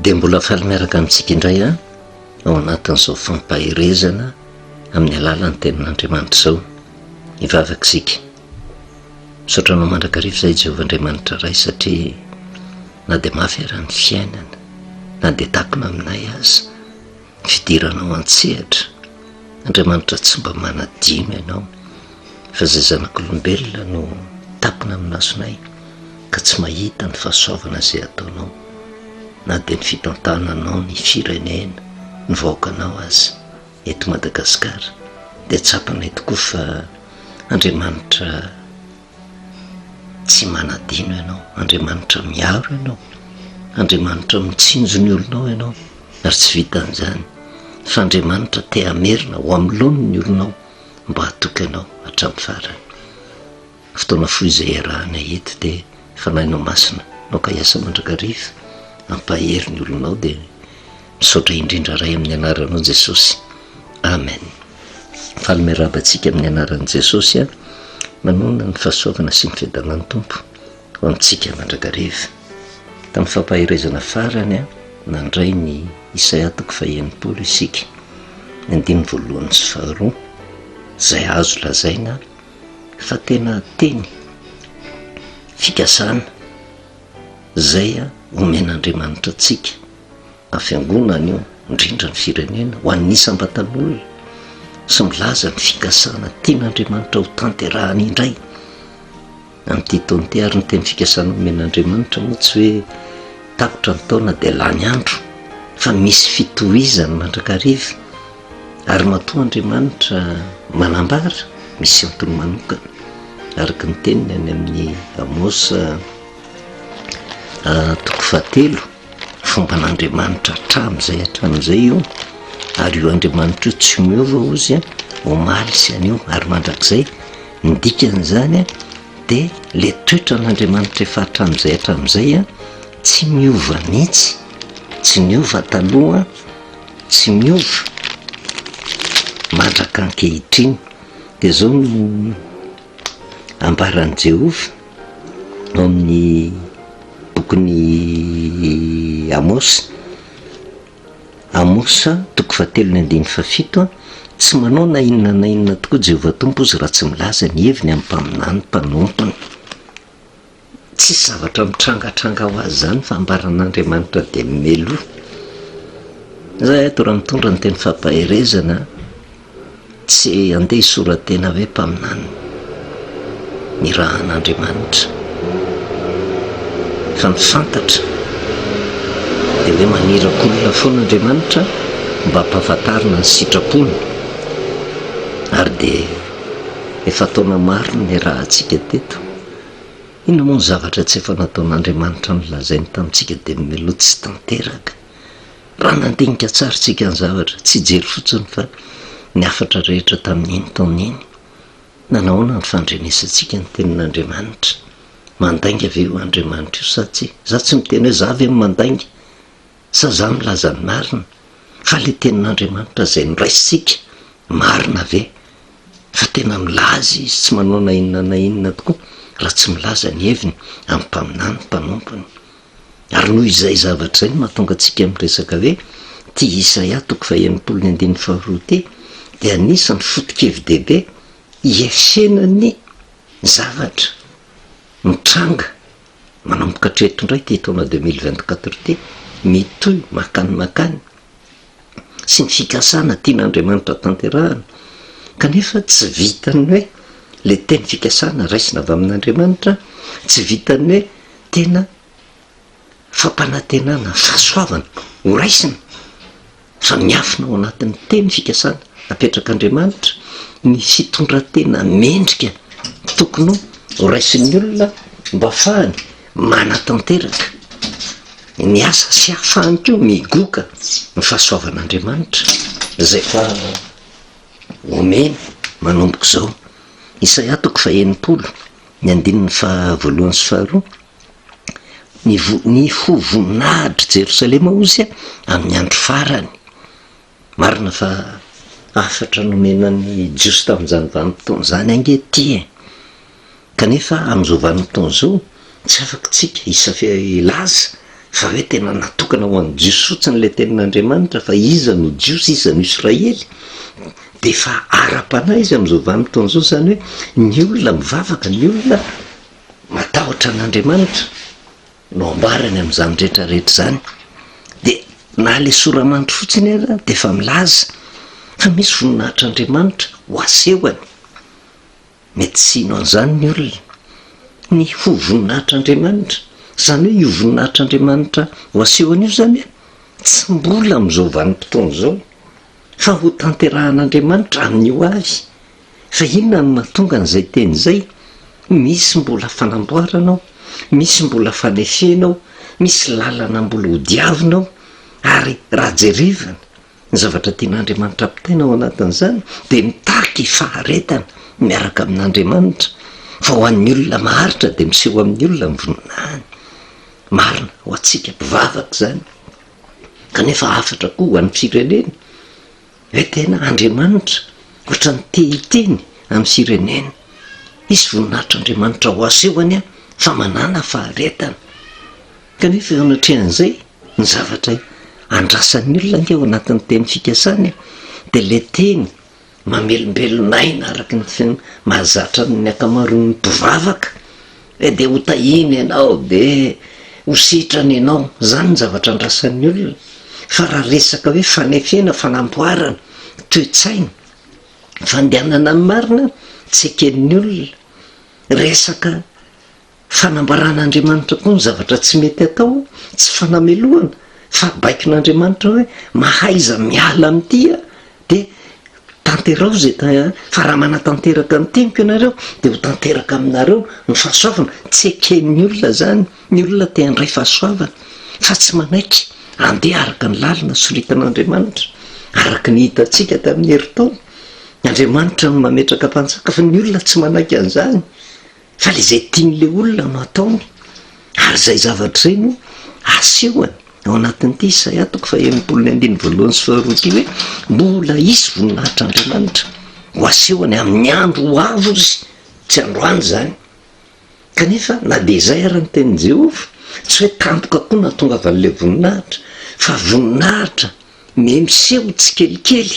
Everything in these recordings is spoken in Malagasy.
dia mbola faly miaraka amintsika indray a ao anatin'izao fampahirezana amin'ny alalan'ny tenin'Andriamanitra izao hivavaka isika. Misaotranao mandrakariva izay Jehovah-Andriamanitra iray satria na dia mafy ara ny fiainana na dia takona aminay aza fidiranao an-tsehatra. Andriamanitra tsy mba manadimy ianao fa izay zanak'olombelona no tapona amin'nasonay ka tsy mahita ny fahasoavana izay ataonao na dia ny fitantananao ny firenena ny vahoakanao aza eto Madagasikara. Dia tsapanay tokoa fa Andriamanitra tsy manadino ianao, Andriamanitra miaro ianao, Andriamanitra mitsinjo ny olonao ianao ary tsy vitan'izany fa Andriamanitra te hamerina ho amin'ny lono ny olonao mba hatoky ianao hatramin'ny farany. Fotoana fohy izay iarahanay eto dia fanahinao masina nao ka hiasa mandrakariva ampahery ny olonao dia misaotra indrindra ray amin'ny anaranao Jesosy. Amen. Faly miarabantsika amin'ny anaran'i Jesosy manona ny fahasoavana sy ny fiadanan'ny tompo ho amintsika mandrakariva. Tamin'ny fampahirezana farany nandray ny Isaia 100 isika, ny 1:1 sy 2 izay azo lazaina fa tena teny fikasana izay omen'Andriamanitra antsika afiangonana io indrindra ny firenena ho an'ny isam-batan'olona sy milaza ny fikasana tian'Andriamanitra ho tanterahany indray amin'ity taona ity. Ary ny teny fikasana omen'Andriamanitra moa tsy hoe takotra ny taona dia lany andro fa misy fitohizany mandrakariva ary matoa Andriamanitra manambara misy antony manokana araka ny teniny any amin'ny Amos 3:7 fomban'Andriamanitra hatramin'izay io ary io Andriamanitra io tsy miova ozy omaly sy anio ary mandrakizay ny dikan'izany dia le toetra n'Andriamanitra efa hatramin'izay tsy miova mihitsy, tsy miova taloha, tsy miova mandraka ankehitriny. Dia zao no ambaran'i Jehovah ao amin'ny bokiny Amos 3:7 tsy manao na inona tokoa Jehovah tompo izy raha tsy milaza ny heviny amin'ny mpaminany mpanompony. Tsy zavatra mitrangatranga ho azy zany fa ambaran'Andriamanitra dia mimeloha. Zay ato raha mitondra ny teny fampahirezana tsy andeha hisoratena hoe mpaminany ny rahan'Andriamanitra fa mifantatra dia hoe manirakolona foana Andriamanitra mba hampahafantarina ny sitrapony ary dia efa taona maro ny raha antsika teto. Ino moa ny zavatra tsy efa nataon'Andriamanitra nolazainy tamintsika dia mimeloha tsy tanteraka. Raha nandinika tsara tsika ny zavatra tsy jery fotsiny fa ny afatra rehetra tamin'iny taon'iny nanahoana ny fandrenesantsika ny tenin'Andriamanitra. Mandainga ve io Andriamanitra io sa tsy? Za tsy miteny hoe za ve mandainga sa za milaza ny marina fa le tenin'Andriamanitra izay noraisitsika marina ve fa tena milaza izy tsy manao na inona tokoa raha tsy milaza ny heviny amin'ny mpaminany mpanompony. Ary noho izay zavatra izay no mahatonga antsika miresaka hoe ty Isaia 1:2 ty dia anisan'ny foto-kevi-dehibe hiasenany zavatra mitranga manomboka hatreto indray ty taona 2024 ty mitohy makany sy ny fikasana tian'Andriamanitra tanterahana kanefa tsy vitany hoe le teny fikasana raisina avy amin'Andriamanitra tsy vitany hoe tena fampanantenana fahasoavana ho raisina fa miafina ao anatin'ny teny fikasana apetrak'Andriamanitra ny fitondratena mendrika tokony ho raisin'ny olona mba ahafahany manatanteraka ny asa sy ahafahany koa migoka ny fahasoavan'Andriamanitra izay fa omeny manomboka izao. Isaia 1:9 ny 1:1 sy 2 ny ho voninahitra Jerosalema ozy amin'ny andro farany. Marina fa afatra nomenany jiosy tamin'izany vanim-potoana izany angety kanefa amin'izao vanim-potoana izao tsy afaka tsika ilaza fa hoe tena natokana ho an'ny jiosy fotsiny le tenin'andriamanitra fa iza no jiosy iza no israely de fa ara-panahy izy am'izao vanim-potoana zao zany hoe ny olona mivavaka ny olona matahotra an'andriamanitra no ambarany am'izany rehetrarehetra zany de na le soramanitro fotsiny ara de fa milaza fa misy voninahitr'andriamanitra ho asehony mety sino an'izany ny olona ny ho voninahitr'andriamanitra zany hoe io voninahitr'andriamanitra ho asehony io zany tsy mbola am'izao vanim-potoana zao fa ho tanterahan'andriamanitra amin'io avy fa inona no mahatonga an'izay teny zay misy mbola fanamboaranao misy mbola fanefenao misy lalana mbola hodiavinao ary raha jerevana ny zavatra tian'andriamanitra ampitaina ao anatin'izany de mitaky faharetana miaraka amin'andriamanitra fa ho an'ny olona maharitra de miseho amin'ny olona mivoninahiny marina ho atsika mpivavaka zany kanefa afatra koa ho an'ny firenena hoe tena andriamanitra ohatra ny tehiteny amin'ny firenena izy voninahitr'andriamanitra ho asehony a fa manana faharetana kanefa eo anatrehan'izay ny zavatra andrasan'ny olona nge ao anatin'ny teny fikasany de le teny mamelombelon'aina araky ny mahazatra ny akamaroan'ny mpivavaka de ho tahiny ianao de ho sitrany ianao zany ny zavatra andrasan'ny olona fa raha resaka hoe fanefena fanamboarana toe-tsaina fandehanana amin'ny marina tsy eken'ny olona resaka fanambaran'andriamanitra koa ny zavatra tsy mety atao tsy fanamelohana fa baikin'andriamanitra hoe mahaiza miala am'tya de tanterao zay fa raha manatanteraka ny teniko ianareo de ho tanteraka aminareo ny fahasoavana tsy eken'ny olona zany ny olona te handray fahasoavana fa tsy manaiky andeha araka ny lalina soritan'andriamanitra araky ny hitatsika tamin'ny heritaona andriamanitra no mametraka mpanjaka fa ny olona tsy manaiky an'izany fa le zay tian'le olona no ataony ary zay zavatra zay no asehoany ao anatin'ity Isaia toko fa 1:1 sy 2 ty hoe mbola isy voninahitr'andriamanitra ho asehoany amin'ny andro ho avo izy tsy androany zany kanefa na de zay ara ny tenin'i Jehova tsy hoe tampoka koa na tonga avan'le voninahitra fa voninahitra miseho tsy kelikely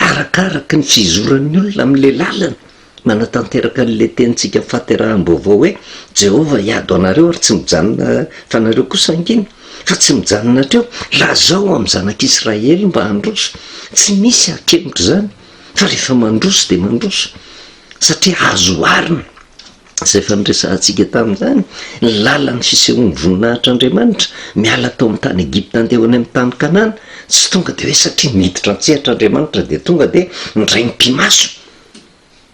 arakaraky ny fizoran'ny olona amin'le lalana manatanteraka n'le tenitsika fahaterahan'vaovao hoe Jehova hiado anareo ary tsy mijanona fa nareo kosa anginy fa tsy mijanona treo lazao amin'ny zanak'Israely mba handroso tsy misy akemiko zany fa rehefa mandroso de mandroso satria azo arina zay fa niresantsika tamin'izany ny lalan'ny fisehoan'ny voninahitr'andriamanitra miala tao amin'ny tany Egipta andeha any amin'ny tany Kanana tsy tonga de hoe satria miditra antsihatr'andriamanitra de tonga de ndray mpimaso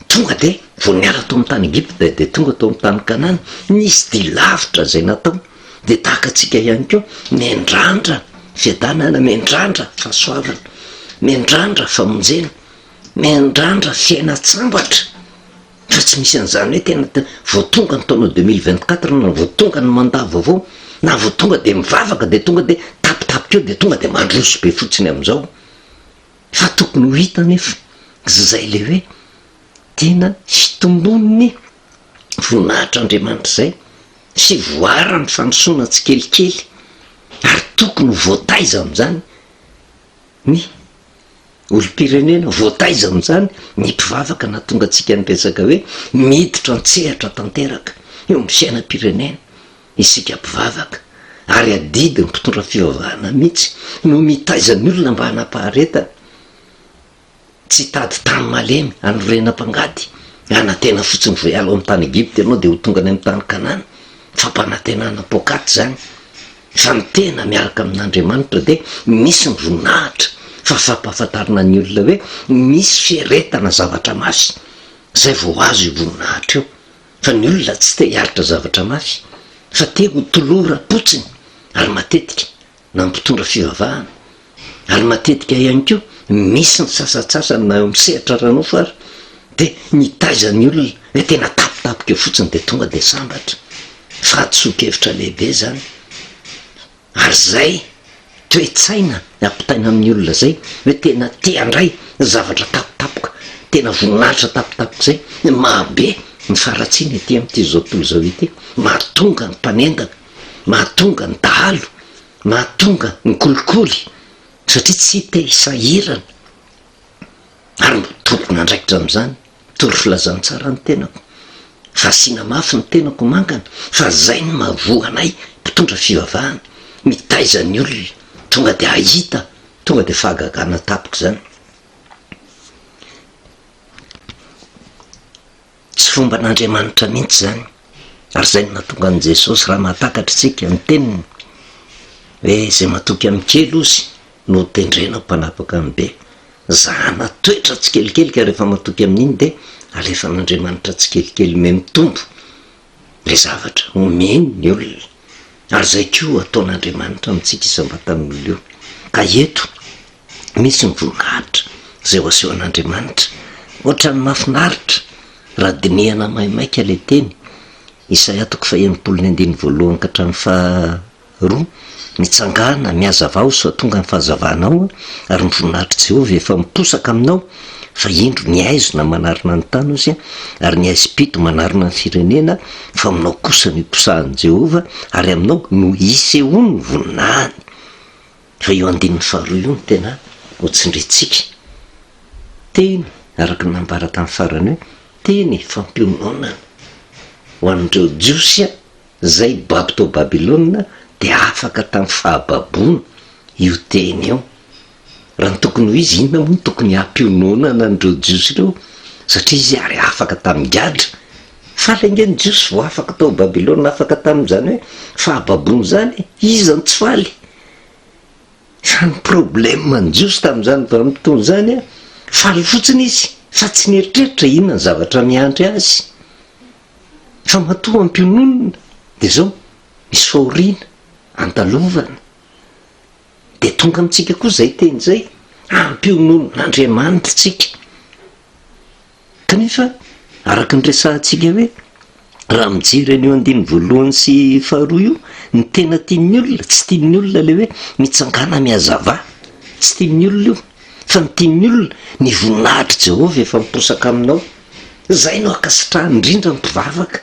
tonga de vo niala tao amin'ny tany Egipta de tonga tao amin'ny tany Kanana nisy dilavitra zay natao de tahaka atsika ihany koa mendrandra fiadanana mendrandra fahasoavana mendrandra famonjena mendrandra fiainatsambatra fa tsy misy an'izany hoe tena voatonga ny taona 2024 na voatonga ny mandat vaovao na voatonga de mivavaka de tonga de tapitapy eo de tonga de mandroso be fotsiny am'izao fa tokony ho hita nefa zay le hoe tena fitombon'ny voninahitr'andriamanitra zay sy voarany fandrosoana tsy kelikely ary tokony voataiza am'izany ny olo-pirenena voataiza am'izany ny mpivavaka na tonga atsika nipesaka hoe miditra antsehatra tanteraka eo amin'ny fiainam-pirenena isika mpivavaka ary adidy ny mpitondra fivavahana mihitsy no mitaizan'ny olona mba hanapaharetana tsy tady tany malemy anorenam-pangady anatena fotsiny voialo amin'ny tany Egipta ianao de ho tonga any amin'ny tany Kanana fampanantenana pokaty zany fa ny tena miaraka amin'Andriamanitra de misy ny voninahitra fa fampahafantarina ny olona hoe misy fieretana zavatra mafy zay vao azo io voninahitra eo fa ny olona tsy te hiaritra zavatra mafy fa te ho tolora potsiny ary matetika na mpitondra fivavahana ary matetika ihany koa misy ny sasatsasany na eo amin'ny sehatra ranofo ary de nitaizan'ny olona hoe tena tapitapika eo fotsiny de tonga de sambatra fahatsoa-kevitra lehibe zany ary zay toe-tsaina ampitaina amin'ny olona zay hoe tena te handray zavatra tapitapoka tena voninahitra tapitapoka zay mahabe ny faratsiana ety amin'ity zao tontolo zao ity mahatonga ny mpanendaka mahatonga ny dahalo mahatonga ny kolikoly satria tsy te hisahirana ary tompona andraikitra am'izany toro filazantsara ny tenako fa asiana mafy ny tenako mangana fa zay ny mahavoanay mpitondra fivavahana mitaiza ny olona tonga de ahita tonga de fahagagana tapoko zany tsy fomba n'Andriamanitra mihitsy zany ary zay ny nahatonga an' Jesosy raha mahatakatra tsika ny teniny hoe zay matoky amin'ny kely ozy no tendrena mpanapaka amin'ny be zahana toetra tsikelikely ka rehefa matoky amin'iny de alefa n'Andriamanitra tsikelikely me mitombo le zavatra omeny ny olona ary zay koa ataon'Andriamanitra amitsika isam-bata amin'olo io ka eto misy ny voninahitra zay ho aseho an'Andriamanitra ohatra ny mafinaritra raha dinihana maimaika le teny Isaia 1:2 ka hatramin'ny 2 mitsangana miazavao so tonga ny fahazavanao ary ny voninahitra Jehovah efa miposaka aminao fa indro ny aizona manarina ny tany ozy ary ny aizim-pito manarina ny firenena fa aminao kosa ny posahany Jehovah ary aminao no isehoany ny voninahiny fa io andininy 2 io ny tena hotsindritsika teny araka ny nambara tamin'ny farany hoe teny fampiononana ho an'ireo jiosy zay baby tao Babilôna de afaka tamin'ny fahababoana io teny io raha ny tokony ho izy inona moa tokony hampiononana an'ireo jiosy ireo satria izy ary afaka tamin'ny gadra fa laingeny jiosy vo afaka tao Babilôna afaka tamin'izany hoe fahababoana zany izy ny tsy faly fa ny problème ny jiosy tamin'izany vanim-potoana zany faly fotsiny izy fa tsy nieritreritra inona ny zavatra miandry azy fa matoa ampiononana de zao misy fahoriana andalovana de tonga amitsika koa zay teny zay ampiononan'Andriamanitra tsika kanefa araka ny resahantsika hoe raha mijery an'io 1 sy 2 io ny tena tian'ny olona tsy tian'ny olona le hoe mitsangana miazava tsy tian'ny olona io fa ny tian'ny olona ny voninahitra Jehovah efa miposaka aminao zay no akasitrahany indrindra ny mpivavaka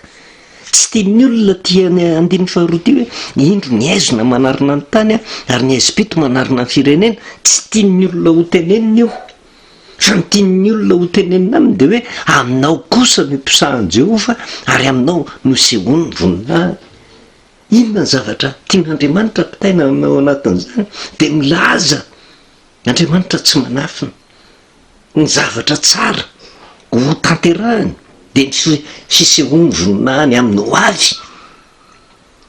tsy tian'ny olona tiany 2 ty hoe indro ny aizona manarina ny tany ary ny aizim-pito manarina ny firenena tsy tian'ny olona ho tenenina io fa ny tian'ny olona ho tenenina aminy de hoe aminao kosa ny posahany Jehovah ary aminao no sehoany voninahiny inona ny zavatra tian'Andriamanitra mpitaina ao anatin'izany de milaza Andriamanitra tsy manafina ny zavatra tsara ho tanterahany de ny fisehoany voninahiny amin'ny ho avy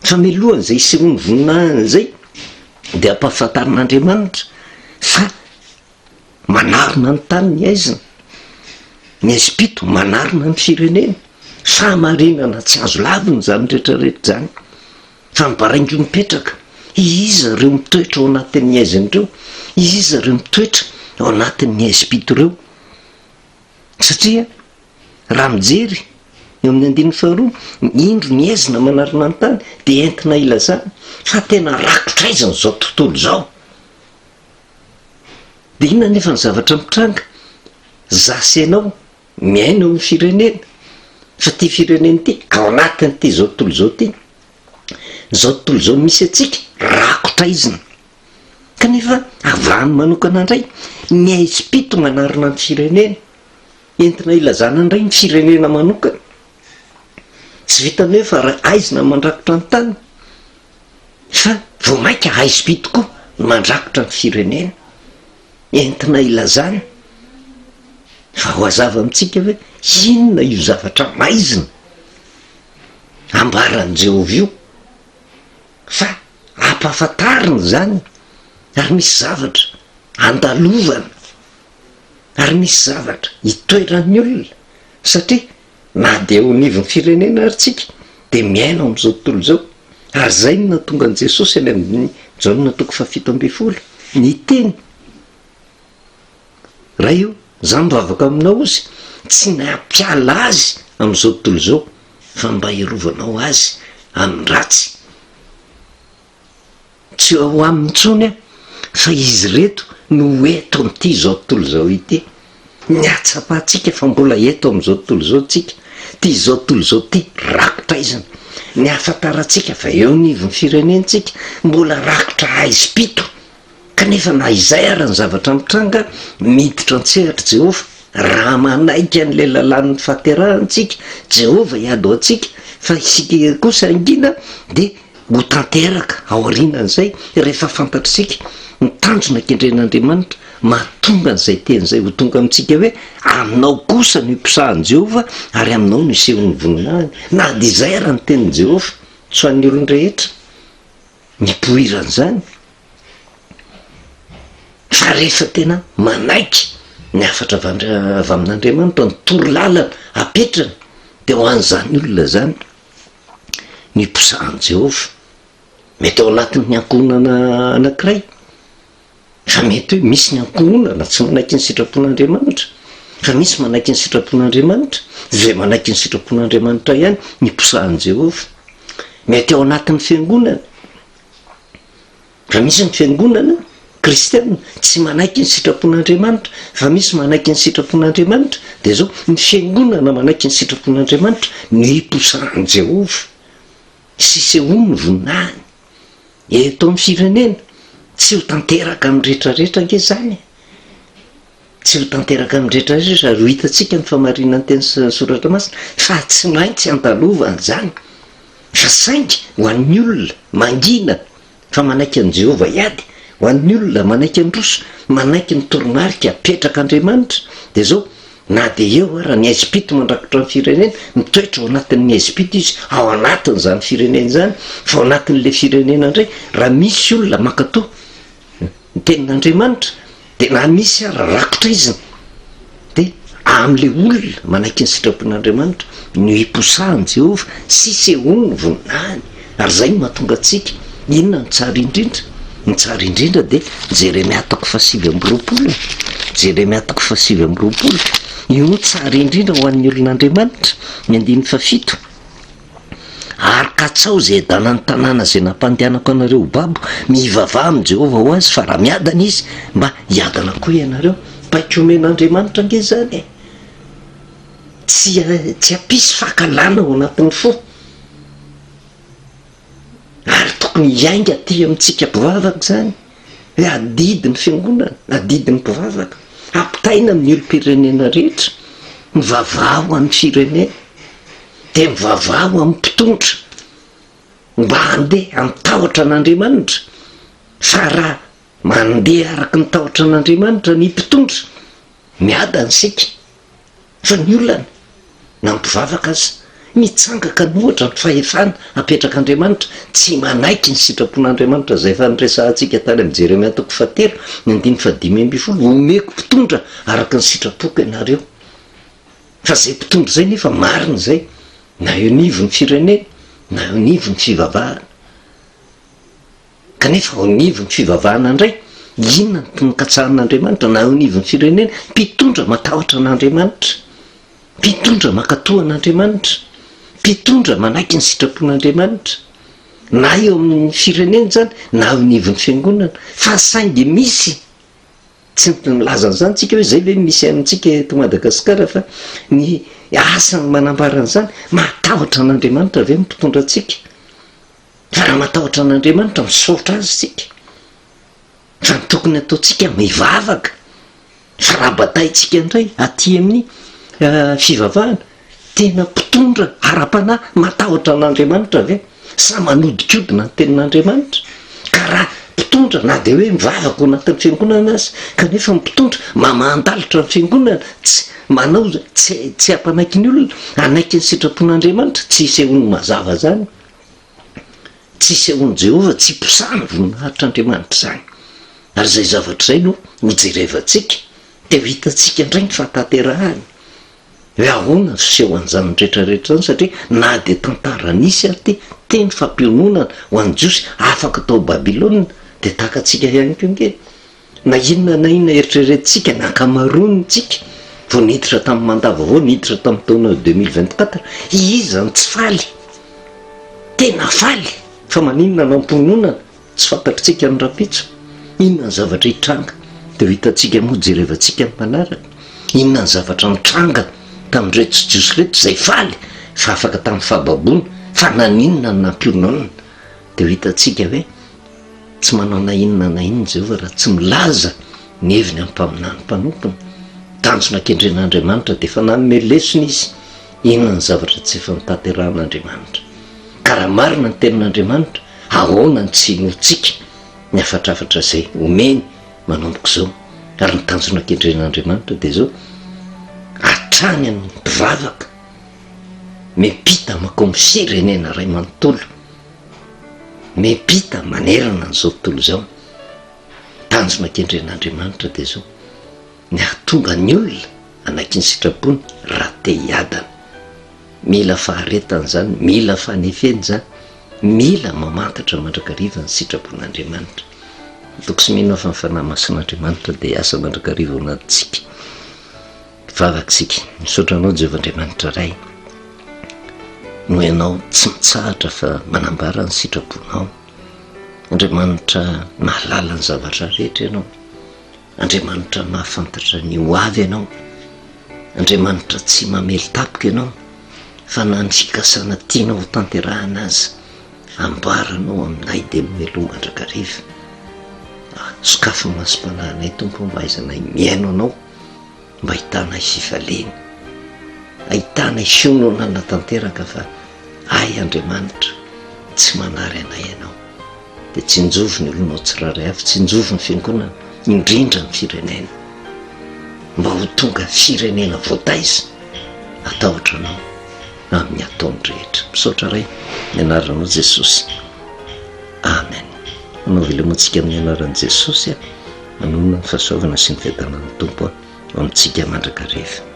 fa milohany zay isehoany voninahiny zay de ampahafantarin'Andriamanitra fa manarina ny tany ny aizina ny aizim-pito manarina ny firenena fahamarinana tsy azo laviny zany rehetrarehetra zany fa mibaraingo mipetraka iza reo mitoetra ao anatin'ny aizin'ireo iza reo mitoetra ao anatin'ny aizim-pito reo satria raha mijery eo amin'ny 2 indro ny aizina manarina ny tany de entina ilazana fa tena rakotraizana zao tontolo zao de inona nefa ny zavatra mitranga zasy anao miaina ao ny firenena fa ty firenena ty ao anatiny ty zao tontolo zao ty zao tontolo zao misy atsika rakotraizina kanefa avrany manokana indray ny aizim-pito manarina ny firenena entina ilazana indray ny firenena manokana tsy vitany hoe fa raha aizina mandrakotra ny tany fa vo maika aizim-pito koa mandrakotra ny firenena entina ilazana fa ho azava amitsika hoe inona io zavatra maizina ambaran'i Jehovah io fa ampahafantarina zany ary misy zavatra andalovana ary misy zavatra hitoeran'ny olona satria na de eo anivon'ny firenena ary tsika de miaina am'izao tontolo zao ary zay no natonga an' Jesosy any amin'ny Jaona 7:12 ny teny raha io za mivavaka aminao ozy tsy nampiala azy am'izao tontolo zao fa mba hirovanao azy amin'ny ratsy tsy ao amin'ny tsony fa izy reto no eto am'ty zao tontolo zao ity niatsapahatsika fa mbola eto am'izao tontolo zao tsika ty zao tontolo zao ty rakotraizana ny ahafantarantsika fa eo nivon'ny firenentsika mbola rakotra aizy-pito kanefa na izay ara ny zavatra mitranga miditra an-tsehatra Jehova raha manaika an'le lalan'ny fahaterahantsika Jehova hiady ao antsika fa isika kosa angina de ho tanteraka ao aorianan'izay rehefa fantatritsika mitandrona kendren'Andriamanitra mahatonga an'izay ten'izay ho tonga amintsika hoe aminao kosa no impisahan Jehova ary aminao no isehon'ny voninahiny na de izay ara ny tenin'i Jehova tsy ho an'ny olon-drehetra mipoiran'izany fa rehefa tena manaiky ny afatra avy amin'Andriamanitra ny toro lalana apetrana de ho an'izany olona zany ny impisahan Jehova mety ao anatin'ny ankohonana anankiray fa mety hoe misy ny ankohonana tsy manaiky ny sitrapon'Andriamanitra fa misy manaiky ny sitrapon'Andriamanitra zay manaiky ny sitrapon'Andriamanitra ihany ny impisahan Jehova mety ao anatin'ny fiangonana fa misy ny fiangonana kristianina tsy manaiky ny sitrapon'Andriamanitra fa misy manaiky ny sitrapon'Andriamanitra de zao ny fiangonana manaiky ny sitrapon'Andriamanitra ny impisahan Jehova sisehony voninahiny eto amin'ny firenena tsy ho tanteraka amin'ny rehetrarehetra nge zany tsy ho tanteraka amin'ny rehetrarehetra ary ho hitantsika ny famarinan'ny teny soratra masina fa tsy maintsy andalova an'izany fa saingy ho an'ny olona mangina fa manaiky an' Jehova hiady ho an'ny olona manaiky androso manaiky ny toromarika apetraka Andriamanitra de zao na de eo ara ny aizipito mandrakotra ny firenena mitoetra ao anatin'ny aizipito izy ao anatin'izany firenena zany fa ao anatin'le firenena indray raha misy olona makatoa ny tenin'Andriamanitra de na misy ara rakotra iziny de am'le olona manaiky ny sitrapon'Andriamanitra no imposahan Jehova sisehony voninahiny ary zay no mahatonga atsika inona ny tsara indrindra ny tsara indrindra de Jeremia 7:20 Jeremia 7:20 io tsara indrindra ho an'ny olon'Andriamanitra ny 7 arakatsao zay adana ny tanàna zay nampandehanako anareo ho babo mivavah amin' Jehova ho azy fa raha miadana izy mba hiadana koa ianareo paika omen'Andriamanitra nge zany tsy apisy fahakalana ao anatin'ny fo ary tokony hiainga aty amintsika mpivavaka zany hoe adidy ny fiangonana adidy ny mpivavaka ampitaina amin'ny olo-pirenena rehetra mivavaho amin'ny firenena de mivavaho amin'ny mpitondra mba handeha amin'ny tahotra an'Andriamanitra fa raha mandeha araka ny tahotra an'Andriamanitra ny mpitondra miadany sika fa ny olana na mpivavaka azy mitsangaka ny ohatra ny fahefana apetraka Andriamanitra tsy manaiky ny sitrapon'Andriamanitra zay fa niresahantsika tany amin'ny Jeremia 7:5 omeko mpitondra araka ny sitrapoko ianareo fa zay mpitondra zay nefa marina zay na eo nivon'ny firenena na eo nivon'ny fivavahana kanefa ao nivon'ny fivavahana indray inona ny katsahan'Andriamanitra na eo nivon'ny firenena mpitondra matahotra an'Andriamanitra mpitondra makatoa an'Andriamanitra mpitondra manaiky ny sitrapon'Andriamanitra na eo amin'ny firenena zany na eo nivon'ny fiangonana fa saingy misy tsy milaza an'izany tsika hoe zay ve misy amintsika eto Madagasikara fa ny asany manambaran'izany matahotra an'Andriamanitra avy mpitondra atsika fa raha matahotra an'Andriamanitra misaotra azy tsika fa ny tokony ataotsika mivavaka fa raha bataitsika indray aty amin'ny fivavahana tena mpitondra ara-panahy matahotra an'Andriamanitra avy sa manodikodina ny tenin'Andriamanitra ka raha mpitondra na de hoe mivavaka ao anatin'ny fiangonana azy kanefa mpitondra mamandalitra ny fiangonana tsy manao tsy ampanaiky ny olona anaiky ny sitrapon'Andriamanitra tsy isehony mazava zany tsy isehony Jehova tsy mpisahany voninahitr'Andriamanitra zany ary zay zavatra zay no hojerevantsika de ho hitantsika indray ny fahatanterahany hoe ahoana fiseho an'izany rehetrarehetra zany satria na de tantara nisy ary ty teny fampiononana ho an'ny jiosy afaka tao Babilôna de takatsika ihany ko nge na inona na inona eritreretintsika na ankamaronitsika vao niditra tamin'ny mandava avao niditra tamin'ny taona 2024 izany tsy faly tena faly fa maninona nampononana tsy fantatritsika ny rapitso inona ny zavatra hitranga de ho hitantsika moa jerevantsika ny manaraka inona ny zavatra mitranga tamin'n'ireto tsy jiosy reto zay faly fa afaka tamin'ny fahababona fa naninona n nampionona dia ho hitantsika hoe tsy manao na inona na inona jehovah raha tsy milaza ny heviny ampaminany mpanompony. Tanjona ankendren'andriamanitra dia efa nanome lesona izy inona ny zavatra tsy efa nitanterahan'andriamanitra. Ka raha marina ny tenin'andriamanitra, ahoana ny tsy notsika ny afatrafatra izay omeny manomboka izao. Ary ny tanjona ankendren'andriamanitra dia zao: hatrany amin'ny mpivavaka mepita makao amin'ny firenena ray manontolo, mepita manerana n'izao tontolo izao. Tanjona ankendren'andriamanitra dia zao: ny ahatonga ny olona anaky ny sitrapony raha te hiadana. Mila faharetana zany, mila fanefeny zany, mila mamantatra mandrakariva ny sitrapon'andriamanitra. Toko sy mino fa ny fanahy masin'andriamanitra dia asa mandrakariva ao anatintsika. Vavaksika misaotra anao Jehovah'Andriamanitra ray, no ianao tsy mitsahatra fa manambara ny sitraponao. Andriamanitra mahalala ny zavatra rehetra ianao, Andriamanitra mahafantatra ny ho avy ianao, Andriamanitra tsy mamely tapika ianao, fa na ny fikasana tianao ho tanterahana azy amboaranao aminay dia miloa mandrakariva. Sokafy masom-panahinay Tompo, mba aizanay miaino anao, mba hitanay fifaleny, ahitanay fiononana tanteraka fa ay Andriamanitra tsy manary anay ianao. Dia tsy injovo ny olonao tsiraray avy, tsy injovo ny fiangonana, indrindra ny firenena, mba ho tonga firenena voataiza atahotra anao amin'ny ataony rehetra. Misaotra ray ny anaranao Jesosy, amen. Manao velomantsika amin'ny anaran'i Jesosy, manonona ny fahasoavana sy ny fiadanan'ny Tompo amintsika mandrakariva.